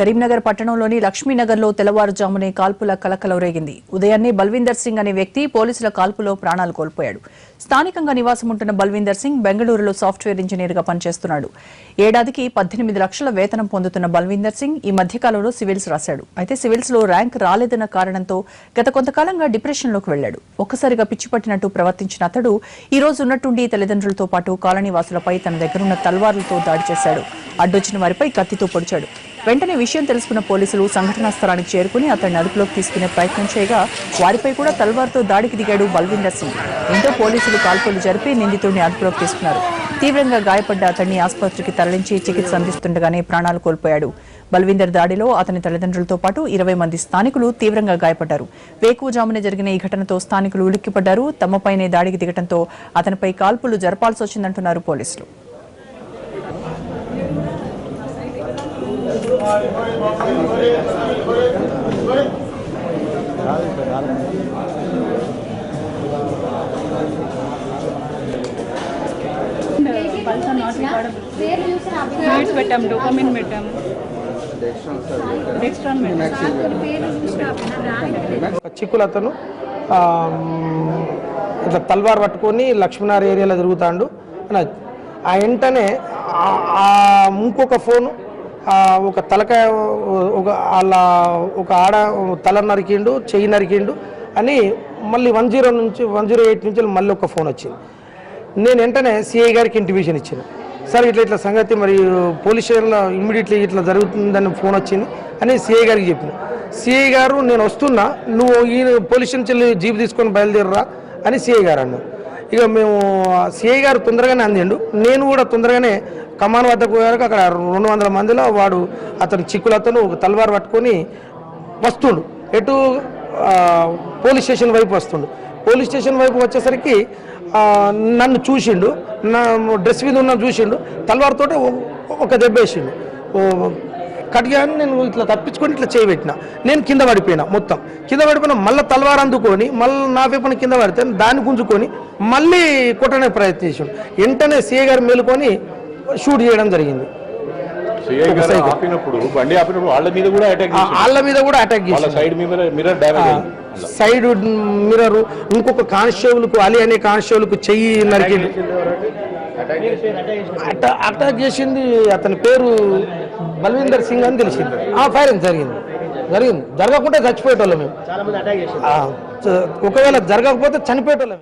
కరీంనగర్ పట్టణంలోని లక్ష్మీనగర్లో తెల్లవారుజామునే కాల్పుల కలకలం రేగింది. ఉదయాన్నే బల్వీందర్ సింగ్ అనే వ్యక్తి పోలీసుల కాల్పులో ప్రాణాలు కోల్పోయాడు. స్థానికంగా నివాసముంటున్న బల్వీందర్ సింగ్ బెంగళూరులో సాఫ్ట్వేర్ ఇంజనీర్గా పనిచేస్తున్నాడు. ఏడాదికి 18 లక్షల వేతనం పొందుతున్న బల్వీందర్ సింగ్ ఈ మధ్యకాలంలో సివిల్స్ రాశాడు. అయితే సివిల్స్ లో ర్యాంక్ రాలేదన్న కారణంతో గత కొంతకాలంగా డిప్రెషన్లోకి వెళ్లాడు. ఒక్కసారిగా పిచ్చిపట్టినట్టు ప్రవర్తించిన అతడు ఈ రోజు ఉన్నట్టుండి తల్లిదండ్రులతో పాటు కాలనీవాసులపై తన దగ్గరున్న తల్వార్లతో దాడి చేశాడు. అడ్డొచ్చిన వారిపై కత్తితో పొడిచాడు. వెంటనే విషయం తెలుసుకున్న పోలీసులు సంఘటనా స్థలానికి చేరుకుని అతన్ని అదుపులోకి తీసుకునే ప్రయత్నం చేయగా వారిపై కూడా తల్వార్తో దాడికి దిగాడు బల్వీందర్ సింగ్. దీంతో పోలీసులు కాల్పులు జరిపి నిందితుడిని అదుపులోకి తీసుకున్నారు. తీవ్రంగా గాయపడ్డ అతన్ని ఆసుపత్రికి తరలించి చికిత్స అందిస్తుండగానే ప్రాణాలు కోల్పోయాడు. బల్వీందర్ దాడిలో అతని తల్లిదండ్రులతో పాటు 20 మంది స్థానికులు తీవ్రంగా గాయపడ్డారు. వేకువజామునే జరిగిన ఈ ఘటనతో స్థానికులు ఉలిక్కిపడ్డారు. తమపైనే దాడికి దిగడంతో అతనిపై కాల్పులు జరపాల్సి వచ్చిందంటున్నారు పోలీసులు. పెట్టాం డోపమిన్ పెట్టాం చిక్కులు అతను ఇట్లా తల్వార్ పట్టుకొని లక్ష్మీనార్ ఏరియాలో తిరుగుతాడు. ఆ వెంటనే ఇంకొక ఫోను ఒక తలకాయ ఒక ఆడ తల నరికిండు, చెయ్యి నరికిండు అని మళ్ళీ 108 నుంచి మళ్ళీ ఒక ఫోన్ వచ్చింది. నేను వెంటనే సిఐ గారికి ఇంటిమేషన్ ఇచ్చాను. సార్ ఇట్లా సంగతి మరి పోలీస్ స్టేషన్లో ఇమ్మీడియట్లీ ఇట్లా జరుగుతుందని ఫోన్ వచ్చింది అని సిఐ గారికి చెప్పిన. సిఐ గారు నేను వస్తున్నా, నువ్వు ఈ పోలీస్ స్టేషన్ జీప్ తీసుకొని బయలుదేరరా అని సిఐ గారు అన్నారు. ఇక మేము సిఐ గారు తొందరగానే అందిండు. నేను కూడా తొందరగానే కమాన్ వద్దకు పోయాక అక్కడ 200 మందిలో వాడు అతను చిక్కులతను ఒక తల్వార్ పట్టుకొని వస్తుండు. ఎటు పోలీస్ స్టేషన్ వైపు వస్తుండు. పోలీస్ స్టేషన్ వైపు వచ్చేసరికి నన్ను చూసిండు, నా డ్రెస్ మీద ఉన్న చూసిండు, తల్వార్తో ఒక దెబ్బ వేసిండు. కట్గాని నేను ఇట్లా తప్పించుకొని ఇట్లా చేయబెట్టిన. నేను కింద పడిపోయినా, మొత్తం కింద పడిపోయినా. మళ్ళీ తల్వార్ అందుకొని మళ్ళీ నా వైపున కింద పడితే దాన్ని గుంజుకొని మళ్ళీ కొట్టడానికి ప్రయత్నించాడు. వెంటనే సిఐ గారు మేలుకొని షూట్ చేయడం జరిగింది. వాళ్ళ మీద కూడా అటాక్ చేశారు. సైడ్ మిర్రర్ ఇంకొక కానిస్టేబుల్కు అలీ అనే కానిస్టేబుల్కు చెయ్యి నరికింది. అటాక్ చేసింది అతని పేరు బల్వీందర్ సింగ్ అని తెలిసింది. ఫైరింగ్ జరిగింది. జరగకుంటే చచ్చిపోయేటోళ్ళం మేము. ఒకవేళ జరగకపోతే చనిపోయేటోళ్ళం.